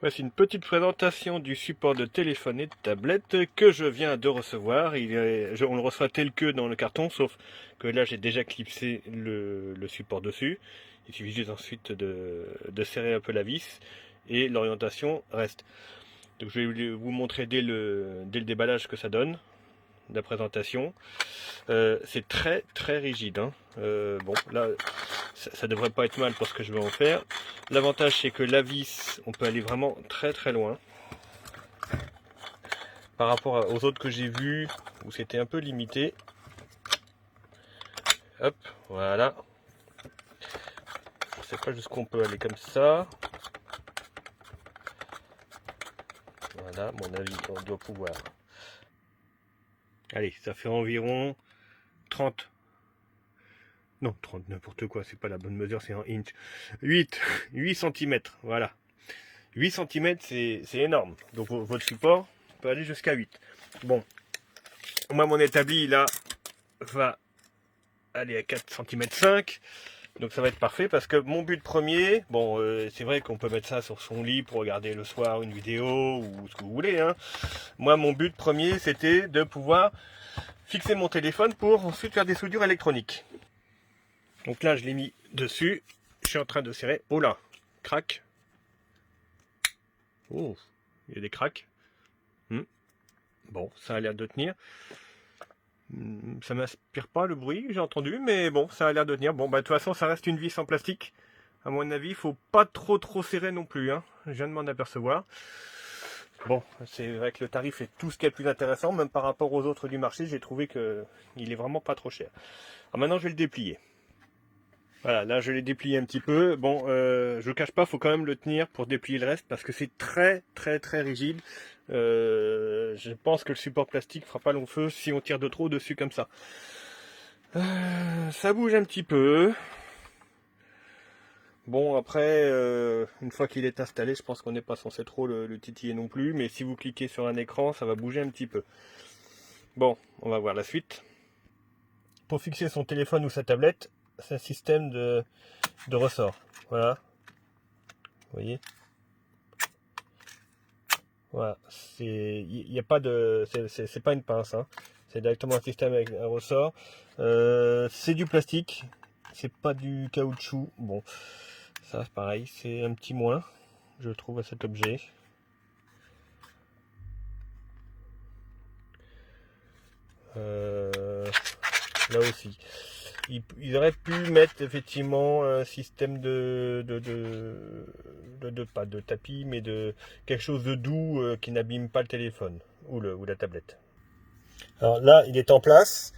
Voici une petite présentation du support de téléphone et de tablette que je viens de recevoir. On le reçoit tel que dans le carton, sauf que là j'ai déjà clipsé le support dessus. Il suffit juste ensuite de serrer un peu la vis et l'orientation reste. Donc je vais vous montrer dès le déballage que ça donne, la présentation. C'est très très rigide, hein. Bon là ça devrait pas être mal pour ce que je vais en faire. L'avantage c'est que la vis, on peut aller vraiment très très loin par rapport aux autres que j'ai vus où c'était un peu limité. Hop, voilà. Je sais pas jusqu'où on peut aller comme ça. Voilà, à mon avis on doit pouvoir. Allez, ça fait environ 30. Non, 30, n'importe quoi, c'est pas la bonne mesure, c'est en inch. 8 cm, voilà. 8 cm, c'est énorme. Donc votre support peut aller jusqu'à 8. Bon, moi mon établi là va aller à 4 cm 5. Donc ça va être parfait parce que mon but premier, bon c'est vrai qu'on peut mettre ça sur son lit pour regarder le soir une vidéo ou ce que vous voulez, hein. Moi mon but premier c'était de pouvoir fixer mon téléphone pour ensuite faire des soudures électroniques. Donc là je l'ai mis dessus, je suis en train de serrer. Oh là, crac. Oh, il y a des cracks. Bon, ça a l'air de tenir. Ça m'inspire pas le bruit, j'ai entendu, mais bon, ça a l'air de tenir. Bon, bah de toute façon, ça reste une vis en plastique. À mon avis, il faut pas trop serrer non plus, hein. Je viens de m'en apercevoir. Bon, c'est vrai que le tarif est tout ce qui est le plus intéressant, même par rapport aux autres du marché, j'ai trouvé que il est vraiment pas trop cher. Alors maintenant, je vais le déplier. Voilà, là je l'ai déplié un petit peu. Bon, je ne cache pas, il faut quand même le tenir pour déplier le reste parce que c'est très rigide. Je pense que le support plastique fera pas long feu si on tire de trop dessus comme ça. Ça bouge un petit peu. Bon, après, une fois qu'il est installé, je pense qu'on n'est pas censé trop le titiller non plus. Mais si vous cliquez sur un écran, ça va bouger un petit peu. Bon, on va voir la suite. Pour fixer son téléphone ou sa tablette, c'est un système de ressort. Voilà. Vous voyez, voilà, il n'y a pas de, c'est pas une pince, hein. C'est directement un système avec un ressort. C'est du plastique, c'est pas du caoutchouc. Bon, ça c'est pareil, c'est un petit moins, je trouve, à cet objet. Là aussi, ils auraient pu mettre effectivement un système pas de tapis, mais de quelque chose de doux qui n'abîme pas le téléphone ou la tablette. Alors là, il est en place,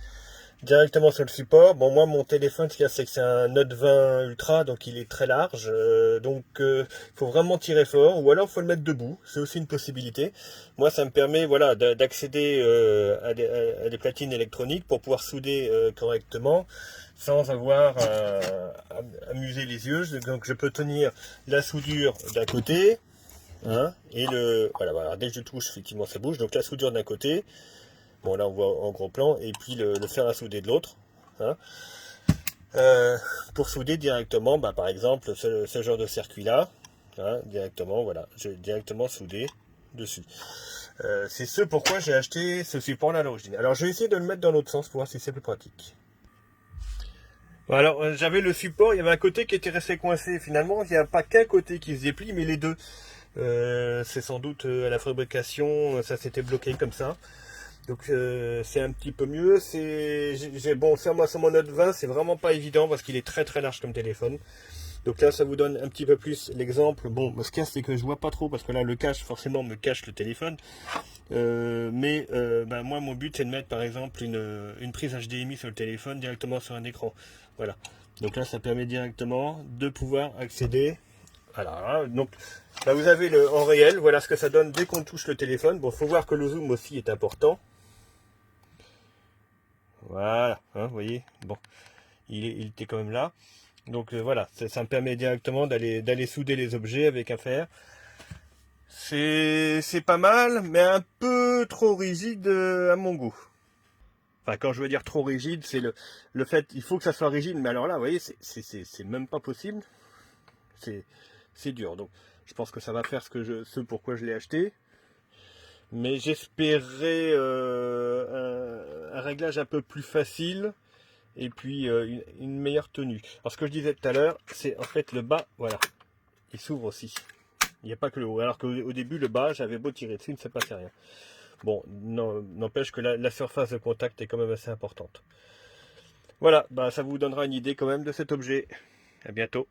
directement sur le support. Bon, moi, mon téléphone, ce qu'il y a, c'est que c'est un Note 20 Ultra, donc il est très large. Donc, faut vraiment tirer fort, ou alors faut le mettre debout. C'est aussi une possibilité. Moi, ça me permet, voilà, d'accéder à des platines électroniques pour pouvoir souder correctement, sans avoir à amuser les yeux. Donc, je peux tenir la soudure d'un côté, hein, et voilà, dès que je touche, effectivement, ça bouge. Donc, la soudure d'un côté. Bon, là on voit en gros plan, et puis le fer à souder de l'autre, hein. Pour souder directement, bah, par exemple ce genre de circuit là, hein, directement, voilà, j'ai directement soudé dessus. C'est ce pourquoi j'ai acheté ce support là à l'origine. Alors je vais essayer de le mettre dans l'autre sens pour voir si c'est plus pratique. Bon, alors j'avais le support, il y avait un côté qui était resté coincé. Finalement il n'y a pas qu'un côté qui se déplie, mais les deux. C'est sans doute à la fabrication, ça s'était bloqué comme ça. Donc c'est un petit peu mieux. Bon, ça, moi sur mon Note 20, c'est vraiment pas évident parce qu'il est très large comme téléphone. Donc là, ça vous donne un petit peu plus l'exemple. Bon, ce qu'il y a, c'est que je vois pas trop parce que là, le cache forcément me cache le téléphone. Moi, mon but, c'est de mettre par exemple une prise HDMI sur le téléphone directement sur un écran. Voilà. Donc là, ça permet directement de pouvoir accéder. Voilà. Donc là, vous avez en réel. Voilà ce que ça donne dès qu'on touche le téléphone. Bon, faut voir que le zoom aussi est important. Voilà, hein, vous voyez, bon, il était quand même là. Donc voilà, ça me permet directement d'aller souder les objets avec un fer. C'est pas mal, mais un peu trop rigide à mon goût. Enfin, quand je veux dire trop rigide, c'est le fait, il faut que ça soit rigide, mais alors là, vous voyez, c'est même pas possible. C'est dur. Donc Je pense que ça va faire ce pourquoi je l'ai acheté. Mais j'espérais un réglage un peu plus facile et puis une meilleure tenue. Alors ce que je disais tout à l'heure, c'est en fait le bas, voilà, il s'ouvre aussi. Il n'y a pas que le haut. Alors qu'au début, le bas, j'avais beau tirer dessus, il ne se passait rien. Bon, n'empêche que la surface de contact est quand même assez importante. Voilà, bah, ça vous donnera une idée quand même de cet objet. À bientôt.